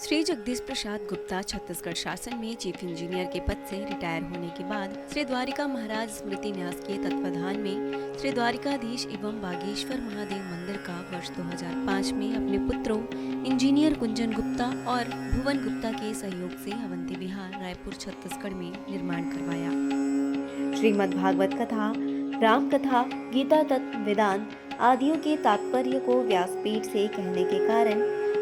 श्री जगदीश प्रसाद गुप्ता छत्तीसगढ़ शासन में chief engineer के पद से रिटायर होने के बाद श्री द्वारिका महाराज स्मृति न्यास के तत्वाधान में श्री द्वारिकाधीश एवं बागेश्वर महादेव मंदिर का वर्ष 2005 में अपने पुत्रों इंजीनियर कुंजन गुप्ता और भुवन गुप्ता के सहयोग से अवंती विहार रायपुर छत्तीसगढ़ में निर्माण करवाया। श्रीमद् भागवत कथा, राम कथा, गीता तत्व, वेदांत आदियों के तात्पर्य को व्यासपीठ से कहने के कारण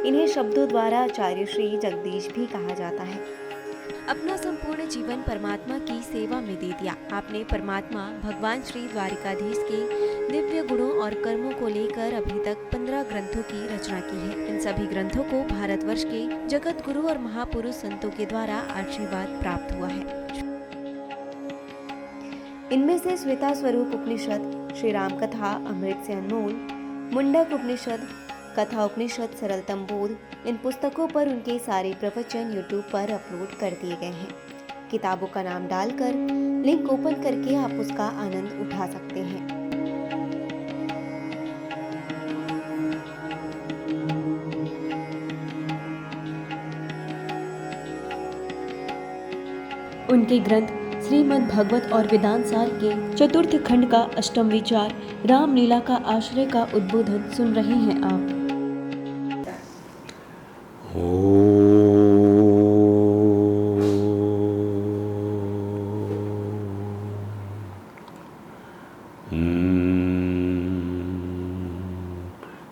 इन्हें शब्दों द्वारा आचार्य श्री जगदीश भी कहा जाता है। अपना संपूर्ण जीवन परमात्मा की सेवा में दे दिया। आपने परमात्मा भगवान श्री द्वारिकाधीश के दिव्य गुणों और कर्मों को लेकर अभी तक 15 ग्रंथों की रचना की है। इन सभी ग्रंथों को भारतवर्ष के जगत गुरु और महापुरुष संतों के द्वारा आशीर्वाद प्राप्त हुआ है। इनमें से श्वेता स्वरूप उपनिषद, श्री राम कथा अमृत से अनमोल, मुंडक उपनिषद, कथा उपनिषद, सरलतम बोध, इन पुस्तकों पर उनके सारे प्रवचन यूट्यूब पर अपलोड कर दिए गए हैं। किताबों का नाम डालकर लिंक ओपन करके आप उसका आनंद उठा सकते हैं। उनके ग्रंथ श्रीमद् भागवत और वेदांत सार के चतुर्थ खंड का अष्टम विचार रामलीला का आश्रय का उद्बोधन सुन रहे हैं आप।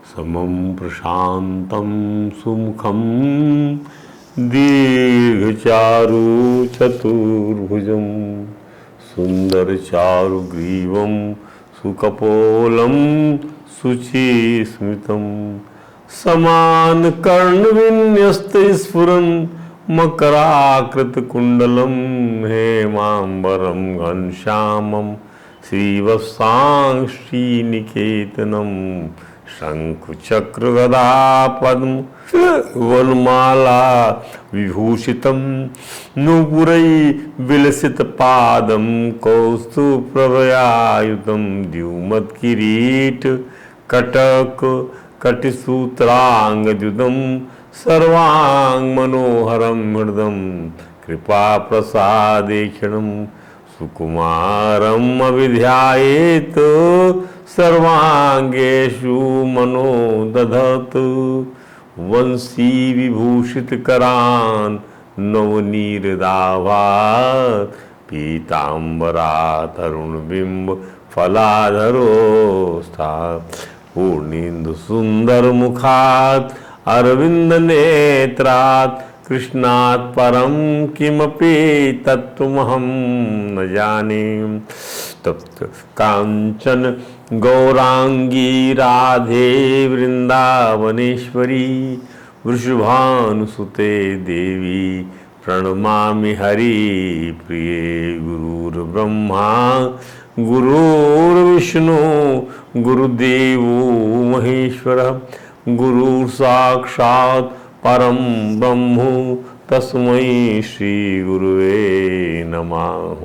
समं प्रशान्तं सुमुखं दीर्घचारु चतुर्भुजं सुन्दरचारुग्रीवं सुकपोलं शुचिस्मितं समानकर्णविन्यस्तस्फुरन् मकराकृतकुण्डलं हेमाम्बरं घनश्यामं श्रीवत्सां श्रीनिकेतनं शंखचक्रगदा पद्म वनमाला विभूषितं नूपुरै विलसितपादं कौस्तुभप्रभयायुतं द्युमत्किरीट कटक कटिसूत्राङ्गद्युतं सर्वाङ्गमनोहरं हृदं कृपाप्रसादेक्षणं सुकुमारम् अभिध्यायेत् सर्वांगेषु मनो दधतु वंशी विभूषित करान् नवनीरदाभात् पीतांबरा तरुणबिंब फलाधरोस्तात् पूर्णेन्दु सुंदर मुखात् अरविंद नेत्रात् कृष्णात् परं किमपि तत्त्वमहं न जाने। तप्त कांचन गौरांगी राधे वृंदावनेश्वरी वृषभानुसुते देवी प्रणमामि हरि प्रिये। गुरुर्ब्रह्मा गुरुर्विष्णु गुरुदेवो महेश्वरः गुरुर्साक्षात् परम ब्रह्म तस्मै श्री गुरुवे नमः।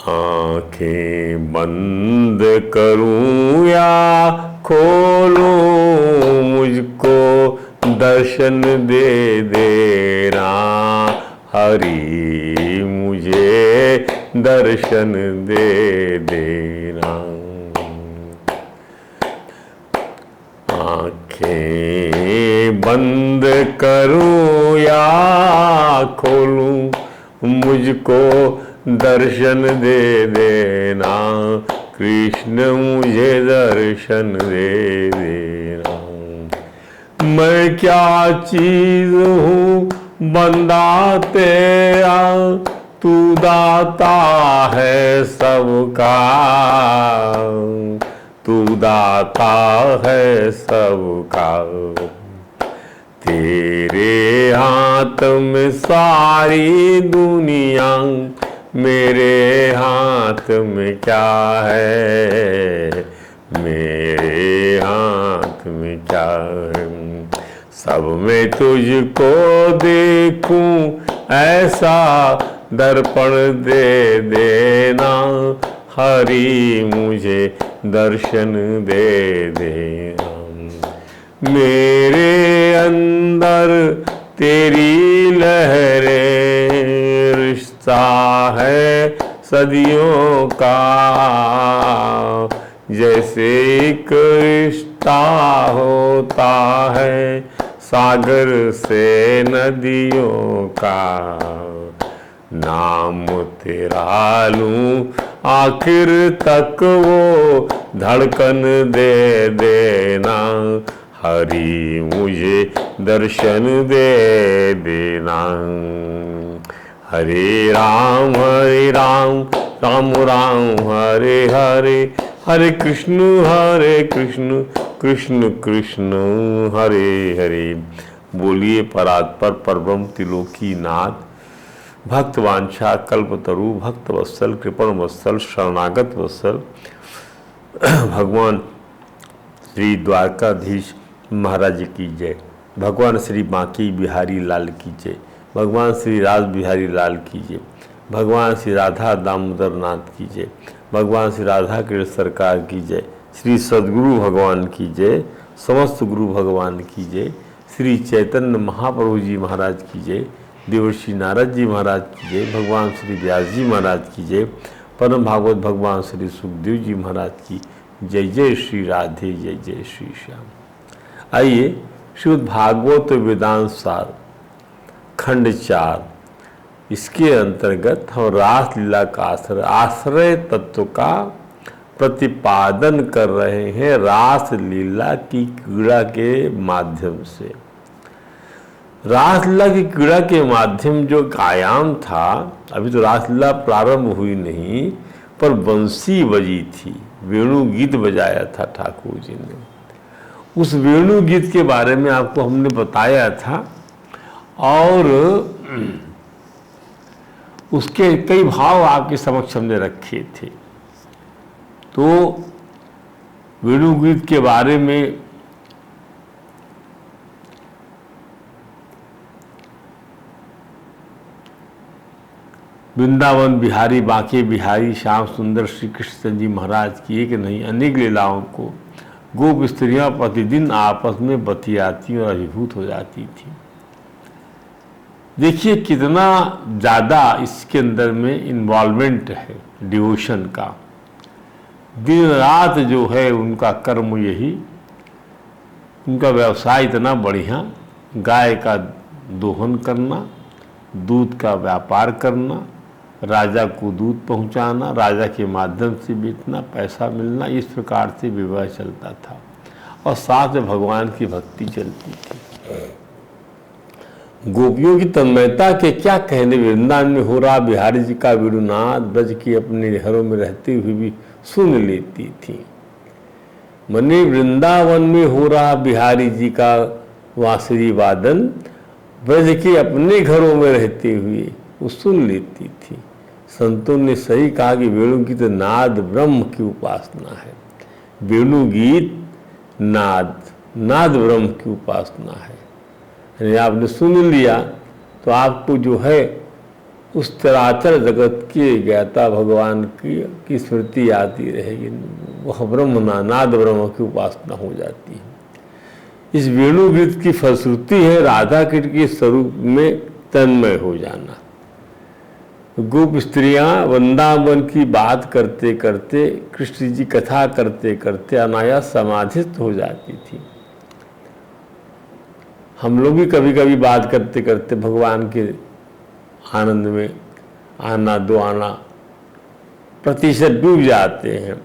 आँखें बंद करूं या खोलूं मुझको दर्शन दे देना हरि मुझे दर्शन दे देना। आँखें बंद करूं या खोलूं मुझको दर्शन दे देना कृष्ण मुझे दर्शन दे देना। मैं क्या चीज हूँ बंदा तेरा तू दाता है सबका तू दाता है सबका। तेरे हाथ में सारी दुनिया मेरे हाथ में क्या है मेरे हाथ में क्या है। सब में तुझको देखूं ऐसा दर्पण दे देना हरि मुझे दर्शन दे देना। मेरे अंदर तेरी लहरें, रिश्ता है सदियों का, जैसे एक रिश्ता होता है सागर से नदियों का। नाम तेरा लूं आखिर तक वो धड़कन दे देना, हरि मुझे दर्शन दे देना। हरे राम राम राम हरे हरे, हरे कृष्ण कृष्ण कृष्ण हरे हरे। बोलिए परात्पर परब्रह्म त्रिलोकीनाथ, भक्तवांछा कल्पतरु भक्त वत्सल कृपण वत्सल शरणागत वत्सल भगवान श्री द्वारकाधीश महाराज की जय, भगवान श्री बांकी बिहारी लाल की जय, भगवान श्री राज बिहारी लाल की जय, भगवान श्री राधा दामोदर नाथ की जय, भगवान श्री राधा कृष्ण सरकार की जय, श्री सद्गुरु भगवान की जय, समस्त गुरु भगवान की जय, श्री चैतन्य महाप्रभु जी महाराज की जय, देवर्षि नारद जी महाराज की जय, भगवान श्री व्यास जी महाराज की जय, परम भागवत भगवान श्री सुखदेव जी महाराज की जय। जय श्री राधे, जय जय श्री श्याम। आइए श्रीमद् भागवत वेदांत सार खंड 4, इसके अंतर्गत हम रासलीला का आश्रय तत्व का प्रतिपादन कर रहे हैं रासलीला की क्रीड़ा के माध्यम से। रासलीला की क्रीड़ा के माध्यम जो आयाम था, अभी तो रासलीला प्रारंभ हुई नहीं, पर बंसी बजी थी, वेणु गीत बजाया था ठाकुर जी ने। उस वेणु गीत के बारे में आपको हमने बताया था और उसके कई भाव आपके समक्ष हमने रखे थे। तो वेणु गीत के बारे में वृंदावन बिहारी बांके बिहारी श्याम सुंदर श्री कृष्ण जी महाराज की एक नहीं अनेक लीलाओं को गोप स्त्रियां प्रतिदिन आपस में बतियाती और अभिभूत हो जाती थी। देखिए कितना ज़्यादा इसके अंदर में इन्वॉल्वमेंट है डिवोशन का। दिन रात जो है उनका कर्म यही, उनका व्यवसाय इतना बढ़िया, गाय का दोहन करना, दूध का व्यापार करना, राजा को दूध पहुंचाना, राजा के माध्यम से बेचना, पैसा मिलना, इस प्रकार से विवाह चलता था और साथ में भगवान की भक्ति चलती थी। गोपियों की तन्मयता के क्या कहने, वृंदावन में हो रहा बिहारी जी का वेणुनाद ब्रज की अपने घरों में रहते हुए भी सुन लेती थी। मने वृंदावन में हो रहा बिहारी जी का वांसुरी वादन ब्रज के अपने घरों में रहते हुए वो सुन लेती थी। संतों ने सही कहा कि वेणु गीत नाद ब्रह्म की उपासना है। वेणु गीत नाद ब्रह्म की उपासना है। यानी आपने सुन लिया तो आपको जो है उस चराचर जगत के ज्ञाता भगवान की स्मृति आती रहेगी, वह नाद ब्रह्म की उपासना हो जाती है। इस वेणु गीत की फलश्रुति है राधा कृष्ण के स्वरूप में तन्मय हो जाना। गोप स्त्रियां वृंदावन की बात करते करते, कृष्ण जी कथा करते करते अनायास समाधिस्थ हो जाती थी। हम लोग भी कभी कभी बात करते करते भगवान के आनंद में आना दो आना प्रतिशत डूब जाते हैं।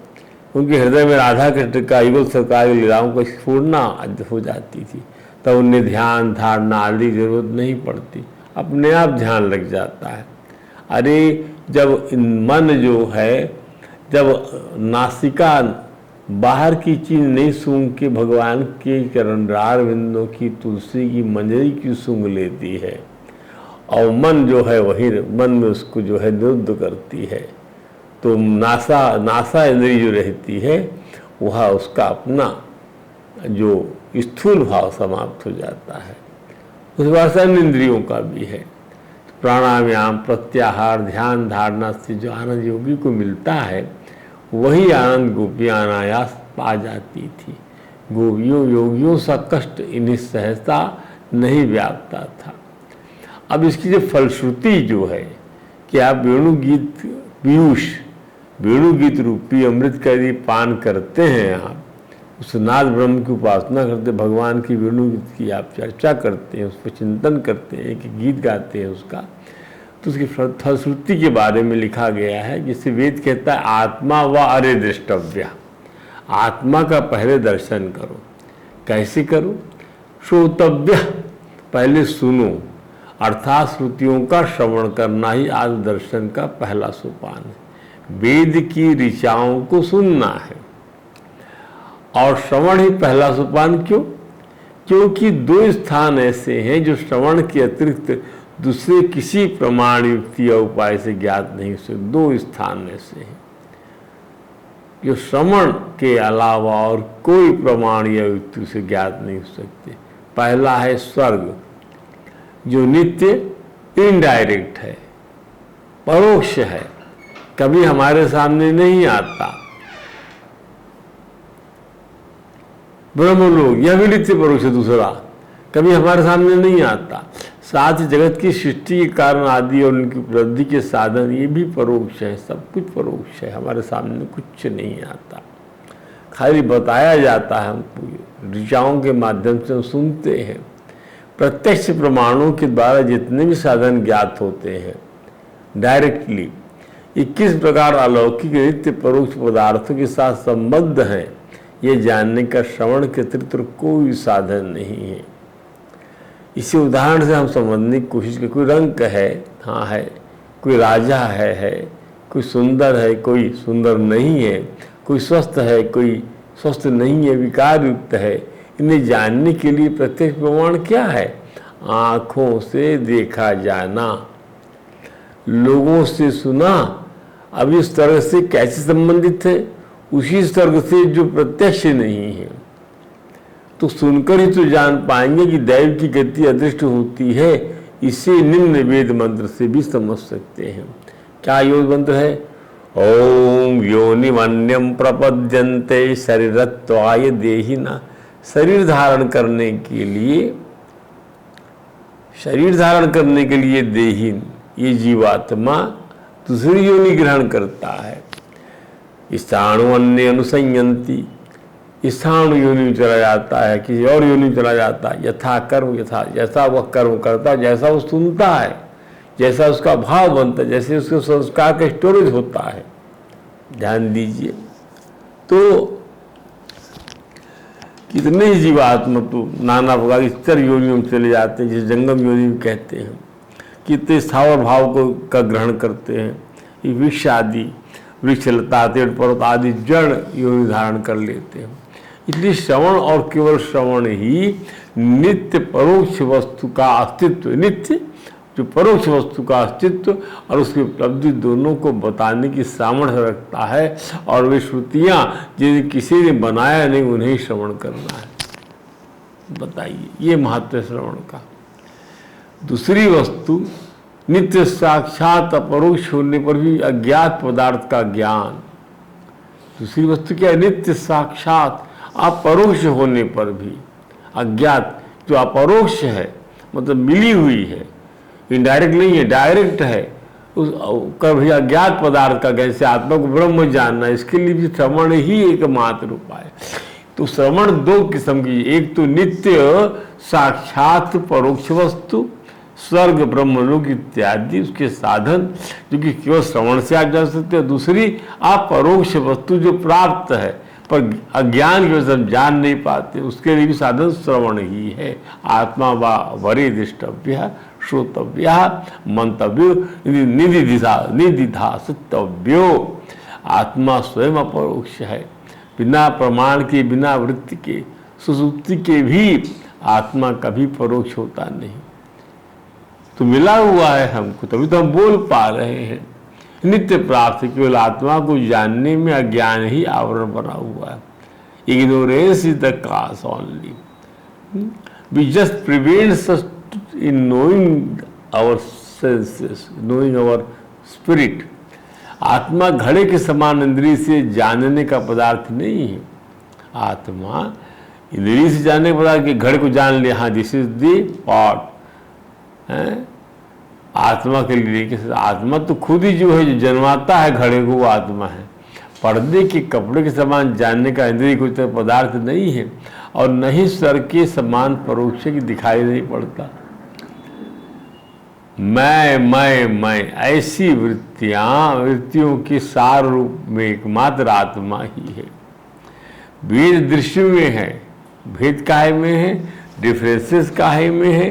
उनके हृदय में राधा कृष्ण का युगल सरकार की लीलाओं को स्फुरना हो जाती थी। तब उन्हें ध्यान धारणा आदि जरूरत नहीं पड़ती, अपने आप ध्यान लग जाता है। अरे जब मन जो है, जब नासिका बाहर की चीज नहीं सूंघ के भगवान के चरणरार बिंदों की तुलसी की मंजरी की सूंघ लेती है और मन जो है वही मन में उसको जो है निरुद्ध करती है, तो नासा इंद्रिय जो रहती है वह उसका अपना जो स्थूल भाव समाप्त हो जाता है। उस वासन इंद्रियों का भी है। प्राणायाम प्रत्याहार ध्यान धारणा से जो आनंद योगी को मिलता है वही आनंद गोपियां अनायास पा जाती थी। गोपियों योगियों सा कष्ट इन्हें सहसा नहीं व्यापता था। अब इसकी जो फलश्रुति जो है कि आप वेणुगीत पीयूष, वेणुगीत रूपी अमृत का यदि पान करते हैं, आप उस नाद ब्रह्म की उपासना करते, भगवान की वेणुगीत की आप चर्चा करते हैं, उस पर चिंतन करते हैं, कि गीत गाते हैं उसका, तो उसकी फलश्रुति के बारे में लिखा गया है। जिसे वेद कहता है आत्मा व अरे द्रष्टव्य, आत्मा का पहले दर्शन करो। कैसे करो? श्रोतव्य, पहले सुनो, अर्थात श्रुतियों का श्रवण करना ही आज दर्शन का पहला सोपान है। वेद की ऋचाओं को सुनना है और श्रवण ही पहला सोपान। क्यों? क्योंकि दो स्थान ऐसे हैं जो श्रवण के अतिरिक्त दूसरे किसी प्रमाण युक्ति या उपाय से ज्ञात नहीं हो सकते। दो स्थान ऐसे हैं जो श्रवण के अलावा और कोई प्रमाण या युक्ति से ज्ञात नहीं हो सकते। पहला है स्वर्ग, जो नित्य इनडायरेक्ट है, परोक्ष है, कभी हमारे सामने नहीं आता। ब्रह्मलोक, यह भी नित्य परोक्ष है, दूसरा कभी हमारे सामने नहीं आता। साथ ही जगत की सृष्टि के कारण आदि और उनकी उपलब्धि के साधन, ये भी परोक्ष है। सब कुछ परोक्ष है, हमारे सामने कुछ नहीं आता, खाली बताया जाता है हमको, ऋचाओं के माध्यम से हम सुनते हैं। प्रत्यक्ष प्रमाणों के द्वारा जितने भी साधन ज्ञात होते हैं डायरेक्टली, 21 प्रकार अलौकिक नित्य परोक्ष पदार्थों के साथ संबद्ध हैं, ये जानने का श्रवण के अतिरिक्त कोई साधन नहीं है। इसी उदाहरण से हम समझने की कोशिश करें। कोई रंग है, हाँ है, कोई राजा है, कोई सुंदर है, कोई सुंदर नहीं है, कोई स्वस्थ है, कोई स्वस्थ नहीं है, विकार युक्त है। इन्हें जानने के लिए प्रत्यक्ष प्रमाण क्या है? आँखों से देखा जाना, लोगों से सुना। अब इस तरह से कैसे संबंधित है? उसी स्वर्ग से जो प्रत्यक्ष नहीं है। तो सुनकर ही तो जान पाएंगे कि दैव की गति अदृष्ट होती है। इसे निम्न वेद मंत्र से भी समझ सकते हैं। क्या योग मंत्र है? ओम योनिमन्यम प्रपद्यन्ते शरीरत्वाय देहिना। शरीर धारण करने के लिए देहीन, ये जीवात्मा दूसरी योनि ग्रहण करता है। स्थाणु अन्य अनुसंयंती, स्थाणु योनि में चला जाता है, किसी और योनि में चला जाता है। यथा कर्म यथा, जैसा वह कर्म करता है, जैसा वो सुनता है, जैसा उसका भाव बनता है, जैसे उसके संस्कार का स्टोरेज होता है। ध्यान दीजिए। तो कितने ही जीवात्मा तो नाना प्रकार की स्तर योनियों में चले जाते हैं, जिसे जंगम योनि भी कहते हैं। कितने स्थावर भाव को का ग्रहण करते हैं। ये वृक्ष आदि, वृक्ष लता पेड़ पर्वत आदि जड़ योनि धारण कर लेते हैं। इसलिए श्रवण और केवल श्रवण ही नित्य परोक्ष वस्तु का अस्तित्व, नित्य जो परोक्ष वस्तु का अस्तित्व और उसकी उपलब्धि दोनों को बताने की सामर्थ्य रखता है। और वे श्रुतियाँ जिन्हें किसी ने बनाया नहीं, उन्हें श्रवण करना है। बताइए, ये महत्व है श्रवण का। दूसरी वस्तु, नित्य साक्षात अपरोक्ष होने पर भी अज्ञात पदार्थ का ज्ञान। दूसरी वस्तु क्या है? नित्य साक्षात अपरोक्ष होने पर भी अज्ञात, जो अपरोक्ष है मतलब मिली हुई है, इनडायरेक्ट नहीं है, डायरेक्ट है, उस कभी अज्ञात पदार्थ का, जैसे आत्मा को ब्रह्म जानना, इसके लिए भी श्रवण ही एकमात्र उपाय है। तो श्रवण दो किस्म की, एक तो नित्य साक्षात परोक्ष वस्तु, स्वर्ग ब्रह्मलोक इत्यादि उसके साधन जो कि केवल श्रवण से आप जा सकते हैं। दूसरी अपरोक्ष वस्तु जो प्राप्त है पर अज्ञान की वजह से हम जान नहीं पाते, उसके लिए भी साधन श्रवण ही है। आत्मा वा वरे दृष्टव्य श्रोतव्य मंतव्यो निधिध्यासितव्यो। आत्मा स्वयं अपरोक्ष है, बिना प्रमाण के, बिना वृत्ति के, सुसुप्ति के भी आत्मा कभी परोक्ष होता नहीं। तो मिला हुआ है हमको, तभी तो हम बोल पा रहे हैं। नित्य प्राप्त, केवल आत्मा को जानने में अज्ञान ही आवरण बना हुआ है। Ignorance is the cause only, we just prevents us in knowing our senses, knowing our spirit. आत्मा घड़े के समान इंद्रिय से जानने का पदार्थ नहीं है। आत्मा इंद्रिय से जानने का पदार्थ कि घड़े को जान लिया, हाँ दिस इज दी पॉट है। आत्मा के लिए कि आत्मा तो खुद ही जो है, जो जन्माता है घड़े को, वो आत्मा है। पर्दे के कपड़े के समान जानने का इंद्रिय कोई तो पदार्थ नहीं है, और नहीं स्वर के समान परोक्ष की दिखाई नहीं पड़ता। मैं ऐसी वृत्तियों के सार रूप में एकमात्र आत्मा ही है। भेद दृश्य में है, भेद काहे में है, डिफरेंसेस काहे में है,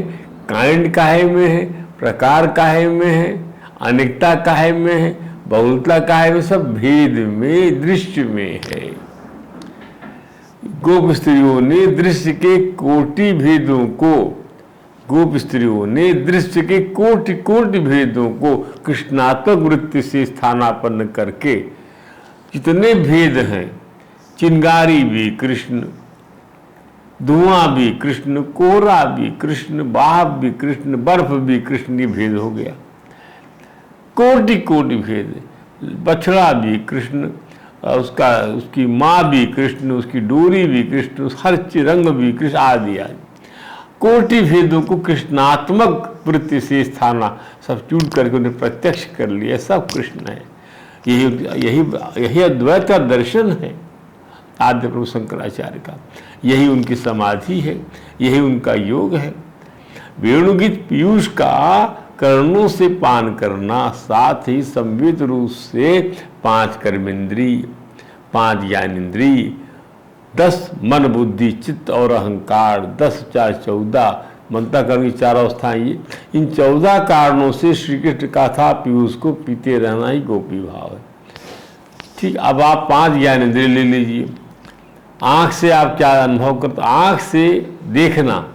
काइंड काहे में है, प्रकार काहे में है, अनेकता काहे में है, बहुलता काहे में, सब भेद में दृश्य में है। गोप स्त्रियों ने दृश्य के कोटि भेदों को, गोप स्त्रियों ने दृश्य के कोटि कोटि भेदों को कृष्णात्मक वृत्ति से स्थानापन्न करके, जितने भेद हैं, चिंगारी भी कृष्ण, धुआं भी कृष्ण, कोहरा भी कृष्ण, भाप भी कृष्ण, बर्फ भी कृष्ण, ये भेद हो गया। कोटि कोटि भेद, बछड़ा भी कृष्ण, उसकी माँ भी कृष्ण, उसकी डोरी भी कृष्ण, हर रंग भी कृष्ण, आदि आदि कोटि भेदों को कृष्णात्मक वृत्ति से स्थाना सब्स्टिट्यूट करके उन्हें प्रत्यक्ष कर लिया, सब कृष्ण है। यही अद्वैत का दर्शन है आद्य प्रभु शंकराचार्य का, यही उनकी समाधि है, यही उनका योग है। वेणुगीत पीयूष का कर्णों से पान करना, साथ ही संवित रूप से 5 कर्मेंद्रिय, 5 ज्ञानेंद्रिय, 10 मन बुद्धि चित्त और अहंकार, 10 4 14 मनता कर्ण की 4 अवस्थाएं, ये इन 14 कारणों से श्री कृष्ण का था पीयूष को पीते रहना ही गोपी भाव है। ठीक, अब आप 5 ज्ञानेंद्रिय ले लीजिए। आँख से आप क्या अनुभव करते, आँख से देखना,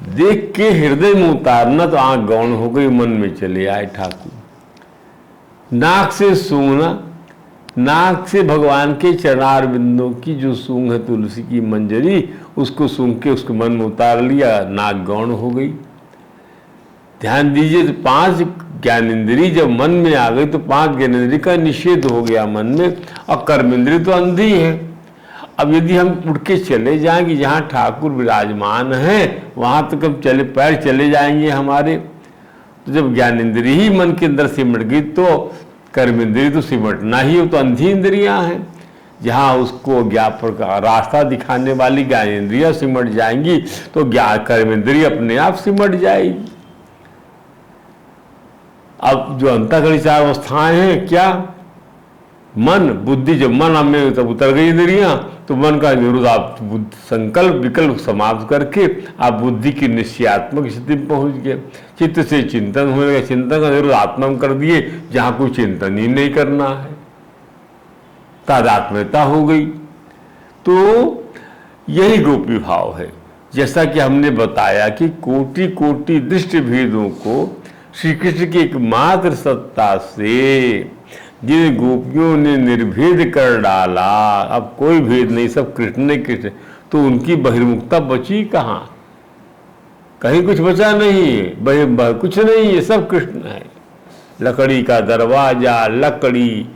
देख के हृदय में उतारना, तो आँख गौण हो गई, मन में चले आए ठाकुर। नाक से सूंघना, नाक से भगवान के चरणार बिंदों की जो सूंघ है तुलसी की मंजरी, उसको सूंघ के उसके मन में उतार लिया, नाक गौण हो गई। ध्यान दीजिए, तो 5 ज्ञानेंद्रिय जब मन में आ गई तो 5 ज्ञानेंद्रिय का निषेध हो गया मन में, और कर्मेंद्रिय तो अंधी है। अब यदि हम उठ के चले जाएंगे जहाँ ठाकुर विराजमान हैं, वहाँ तक हम चले, पैर चले जाएंगे हमारे, तो जब ज्ञानेंद्रिय ही मन के अंदर सिमट गई तो कर्मेंद्रिय तो सिमटना ही, वो तो अंधी इंद्रियाँ हैं। जहाँ उसको ज्ञापन का रास्ता दिखाने वाली ज्ञानेंद्रियाँ सिमट जाएंगी तो कर्मेंद्रिय अपने आप सिमट जाएगी। अब जो अंतःकरण 4 अवस्थाएं हैं, क्या, मन बुद्धि, जब मन में तब उतर गई इंद्रियां, तो मन का विरोध आप संकल्प विकल्प समाप्त करके आप बुद्धि की निश्चयात्मक स्थिति में पहुंच गए। चित्त से चिंतन होने लगा, चिंतन का विरोध आत्मा में कर दिए, जहां कोई चिंतन ही नहीं करना है, तादात्म्यता हो गई। तो यही गोपी भाव है। जैसा कि हमने बताया कि कोटि कोटि दृष्टि भेदों को श्री कृष्ण की एकमात्र सत्ता से जिन गोपियों ने निर्भेद कर डाला, अब कोई भेद नहीं, सब कृष्ण ने कृष्ण, तो उनकी बहिर्मुखता बची कहाँ, कहीं कुछ बचा नहीं, कुछ नहीं है, सब कृष्ण है। लकड़ी का दरवाजा, लकड़ी,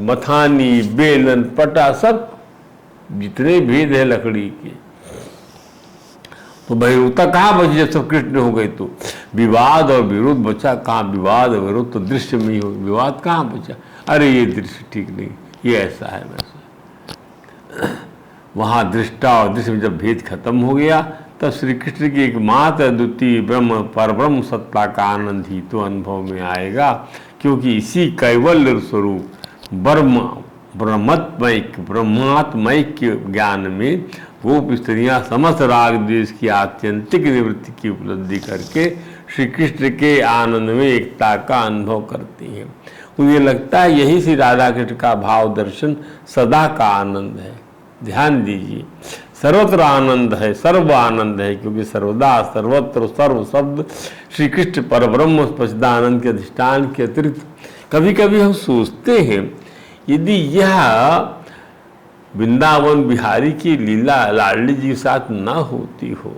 मथानी, बेलन, पटा, सब जितने भेद है लकड़ी के, तो बहिर्मुखता कहाँ बची जब सब कृष्ण हो गए। तो विवाद और विरोध बचा कहाँ, विवाद और विरोध तो दृश्य में ही हो, विवाद कहाँ बचा, अरे ये दृश्य ठीक नहीं, ये ऐसा है वैसा। वहाँ दृष्टा और दृश्य में जब भेद खत्म हो गया, तब श्री कृष्ण की एकमात्र द्वितीय ब्रह्म परब्रह्म सत्ता का आनंद ही तो अनुभव में आएगा, क्योंकि इसी कैवल्य स्वरूप ब्रह्मात्मय के ज्ञान में गोप स्त्रियाँ समस्त राग द्वेष की आत्यंतिक निवृत्ति की उपलब्धि करके श्री कृष्ण के आनंद में एकता का अनुभव करती हैं। मुझे लगता है यही श्री राधा कृष्ण का भाव दर्शन सदा का आनंद है। ध्यान दीजिए, सर्वत्र आनंद है, सर्व आनंद है, क्योंकि सर्वदा सर्वत्र सर्व शब्द श्री कृष्ण परब्रह्म सच्चिदानंद के अधिष्ठान के अतिरिक्त। कभी कभी हम सोचते हैं यदि यह वृंदावन बिहारी की लीला लाडली जी के साथ न होती हो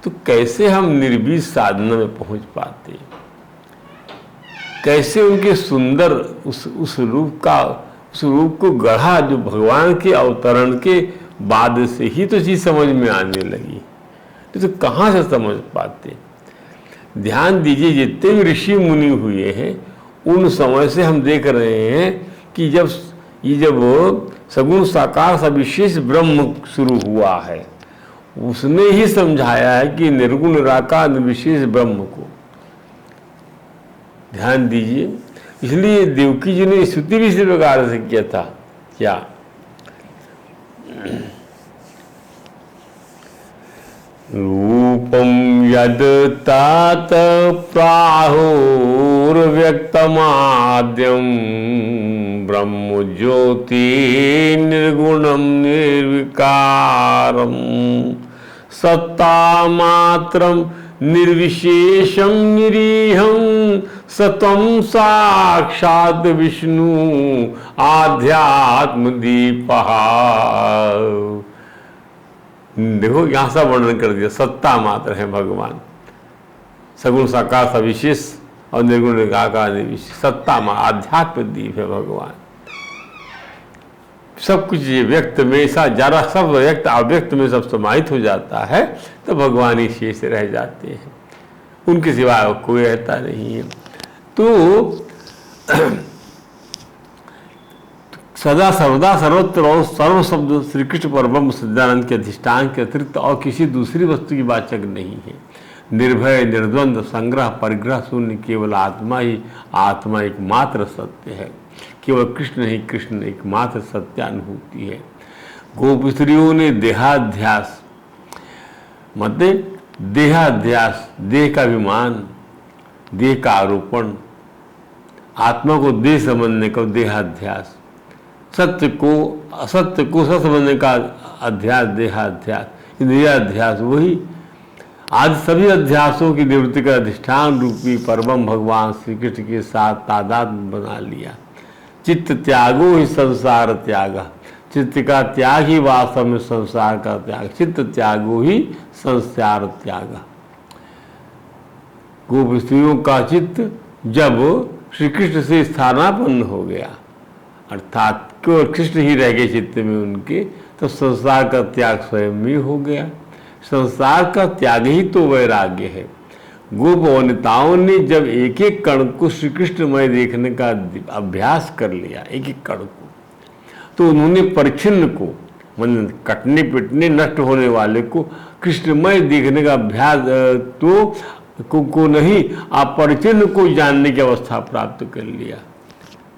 तो कैसे हम निर्बीज साधना में पहुंच पाते। कैसे उनके सुंदर उस रूप को गढ़ा, जो भगवान के अवतरण के बाद से ही तो चीज समझ में आने लगी, तो कहाँ से समझ पाते। ध्यान दीजिए, जितने भी ऋषि मुनि हुए हैं उन समय से हम देख रहे हैं कि जब सगुण साकार सविशेष ब्रह्म शुरू हुआ है, उसने ही समझाया है कि निर्गुण निराकार निर्विशेष ब्रह्म को। ध्यान दीजिए, इसलिए देवकी जी ने स्तुति भी इसी प्रकार से किया था। क्या रूपम यद तात प्राहुर्व्यक्तमाद्यम ब्रह्म ज्योति निर्गुणम निर्विकारम सत्ता मात्रम निर्विशेषम निरीहम सतम साक्षात विष्णु आध्यात्म दीपः। देखो यहां सा वर्णन कर दिया, सत्ता मात्र है भगवान, सगुण साकार सविशेष और निर्गुण निराकार निर्विशेष, सत्ता मात्र आध्यात्म दीप है भगवान। सब कुछ ये व्यक्त में ऐसा जरा सब व्यक्त अव्यक्त में सब समाहित हो जाता है, तो भगवान ही शेष रह जाते हैं, उनके सिवा कोई रहता नहीं है। तो सदा सर्वदा सर्वत्र और सर्व शब्द श्री कृष्ण परब्रह्म सच्चिदानंद के अधिष्ठान के अतिरिक्त और किसी दूसरी वस्तु की वाचक नहीं है। निर्भय निर्द्वंद संग्रह परिग्रह शून्य केवल आत्मा ही आत्मा एकमात्र सत्य है। केवल कृष्ण ही कृष्ण एकमात्र सत्यानुभूति है। गोपस्त्रियों ने देहाध्यास मतलब देहाध्यास, देह का अभिमान, देह का आरोपण, आत्मा को देह समझने का देहाध्यास, सत्य को असत्य को सत्य समझने का अध्यास देहाध्यास, इंद्रियाध्यास, वही आज सभी अध्यासों की निवृत्ति का अधिष्ठान रूपी परम भगवान श्री कृष्ण के साथ तादात्म्य बना लिया। चित्त त्यागो ही संसार त्याग, चित्त का त्याग ही वास्तव में संसार का त्याग, चित्त त्यागो ही संसार त्याग। गोपस्त्रियों का चित्त जब श्री कृष्ण से स्थानापन्न हो गया, अर्थात केवल कृष्ण ही रह गए चित्त में उनके, तो संसार का त्याग स्वयं ही हो गया। संसार का त्याग ही तो वैराग्य है। गोप वनिताओं ने जब एक एक कण को श्री कृष्णमय देखने का अभ्यास कर लिया, एक एक कण को, तो उन्होंने परिच्छिन्न को मन कटने पिटने नष्ट होने वाले को कृष्णमय देखने का अभ्यास को नहीं, आप परिच्छिन्न को जानने की अवस्था प्राप्त कर लिया।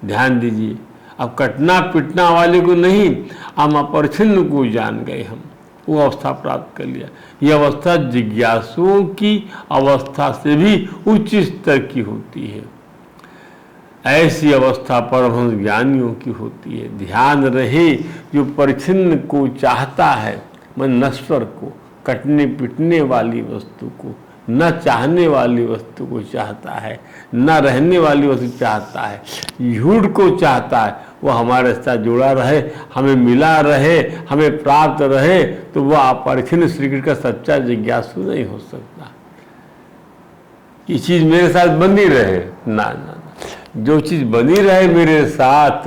ध्यान दीजिए, अब कटना पिटना वाले को नहीं, हम अपरिच्छिन्न को जान गए, हम वो अवस्था प्राप्त कर लिया। यह अवस्था जिज्ञासुओं की अवस्था से भी उच्च स्तर की होती है। ऐसी अवस्था परमहंस ज्ञानियों की होती है। ध्यान रहे, जो परिच्छिन्न को चाहता है, मन नश्वर को, कटने पिटने वाली वस्तु को, न चाहने वाली वस्तु को चाहता है, न रहने वाली वस्तु चाहता है, झूठ को चाहता है, वो हमारे साथ जुड़ा रहे, हमें मिला रहे, हमें प्राप्त रहे, तो वह अपरिच्छिन्न श्री कृष्ण का सच्चा जिज्ञासु नहीं हो सकता। ये चीज मेरे साथ बनी रहे, ना ना, जो चीज बनी रहे मेरे साथ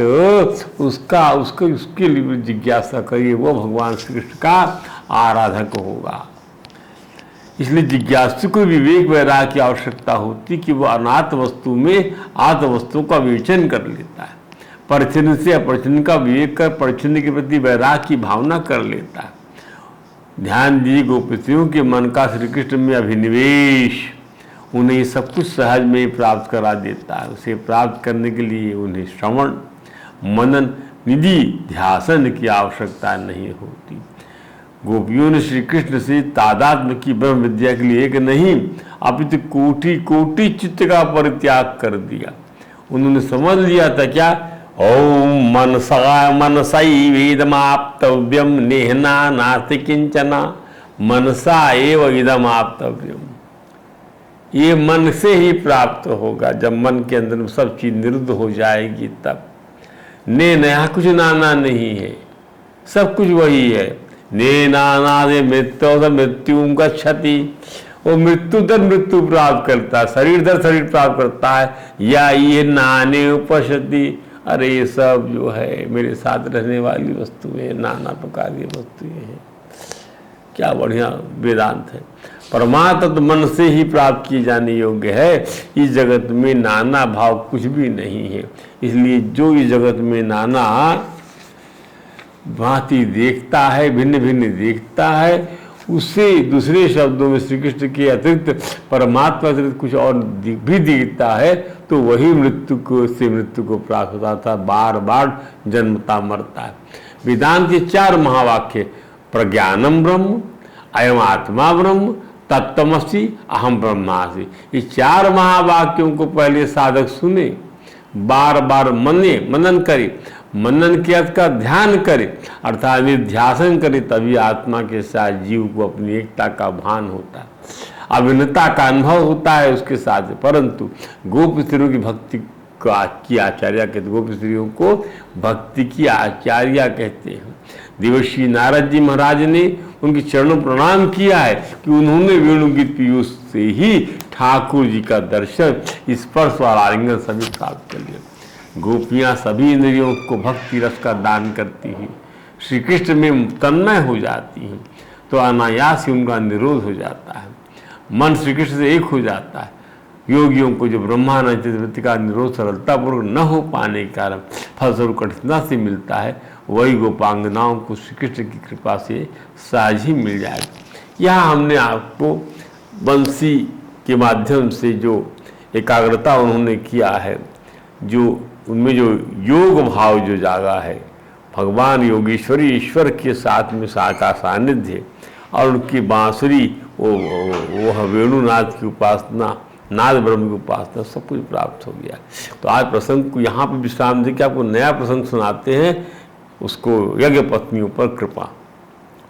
उसके लिए जिज्ञासा करिए, वो भगवान श्री कृष्ण का आराधक होगा। इसलिए जिज्ञासु को विवेक वैराग्य की आवश्यकता होती कि वह अनाथ वस्तु में आत्म वस्तु का विवेचन कर लेता है, परिच्छिन्न से अपरिच्छिन्न का विवेक कर परिच्छिन्न के प्रति वैराग्य की भावना कर लेता है। ध्यान दीजिए, गोपस्त्रियों के मन का श्री कृष्ण में अभिनिवेश उन्हें सब कुछ सहज में प्राप्त करा देता है। उसे प्राप्त करने के लिए उन्हें श्रवण मनन निधि ध्यासन की आवश्यकता नहीं होती। गोपियों ने श्री कृष्ण से तादात्म्य की ब्रह्म विद्या के लिए एक नहीं अपितु कोटि कोटि चित्त का परित्याग कर दिया। उन्होंने समझ लिया था क्या, ओम मनसाई वेदमाप्तव्यम नेहना नास्ति किंचना, मनसा एव इदम आप्तव्यम। ये मन से ही प्राप्त होगा। जब मन के अंदर सब चीज निरुद्ध हो जाएगी तब। ने नया कुछ नाना नहीं है, सब कुछ वही है। ने नानादे मृत्यु मृत्युम गच्छति, वो मृत्यु दर मृत्यु प्राप्त करता है, शरीर दर शरीर प्राप्त करता है। या ये नाने उपशति, अरे ये सब जो है मेरे साथ रहने वाली वस्तुएं, नाना प्रकार की वस्तुएं हैं। क्या बढ़िया वेदांत है। परमात्मा तो मन से ही प्राप्त किए जाने योग्य है। इस जगत में नाना भाव कुछ भी नहीं है। इसलिए जो इस जगत में नाना भांति देखता है, भिन्न भिन्न देखता है, उसे दूसरे शब्दों में श्री कृष्ण के अतिरिक्त, परमात्मा अतिरिक्त कुछ और भी दिखता है, तो वही मृत्यु को प्राप्त होता था, बार बार जन्मता मरता है। वेदांत के 4 महावाक्य, प्रज्ञानम ब्रह्म, अयम आत्मा ब्रह्म, तत्त्वमसि, अहम ब्रह्मासि, ये 4 महावाक्यों को पहले साधक सुने, बार बार मनन करे, मनन के अर्थ का ध्यान करे, अर्थात निध्यासन करे, तभी आत्मा के साथ जीव को अपनी एकता का भान होता है, अभिन्नता का अनुभव होता है उसके साथ। परंतु गोप स्त्रियों की भक्ति की आचार्य कहते, गोप स्त्रियों को भक्ति की आचार्य कहते हैं। देवर्षि नारद जी महाराज ने उनके चरणों प्रणाम किया है कि उन्होंने वेणुगीत पीयूष से ही ठाकुर जी का दर्शन, स्पर्श और आलिंगन सभी प्राप्त कर लिया। गोपियाँ सभी इंद्रियों को भक्ति रस का दान करती हैं, श्री कृष्ण में तन्मय हो जाती हैं, तो अनायास ही उनका निरोध हो जाता है, मन श्री कृष्ण से एक हो जाता है। योगियों को जो ब्रह्मानंद चित्तवृत्ति का निरोध सरलतापूर्वक न हो पाने के कारण फलस्वरूप कठिनता से मिलता है, वही गोपांगनाओं को श्री कृष्ण की कृपा से सहज ही मिल जाएगा। यहाँ हमने आपको बंसी के माध्यम से जो एकाग्रता उन्होंने किया है, जो उनमें जो योग भाव जो जागा है, भगवान योगेश्वरी ईश्वर के साथ में का सानिध्य और उनकी बांसुरी, वो वेणुनाथ की उपासना, नाद ब्रह्म की उपासना, सब कुछ प्राप्त हो गया। तो आज प्रसंग को यहाँ पर विश्राम दे के आपको नया प्रसंग सुनाते हैं, उसको यज्ञ पत्नियों पर कृपा।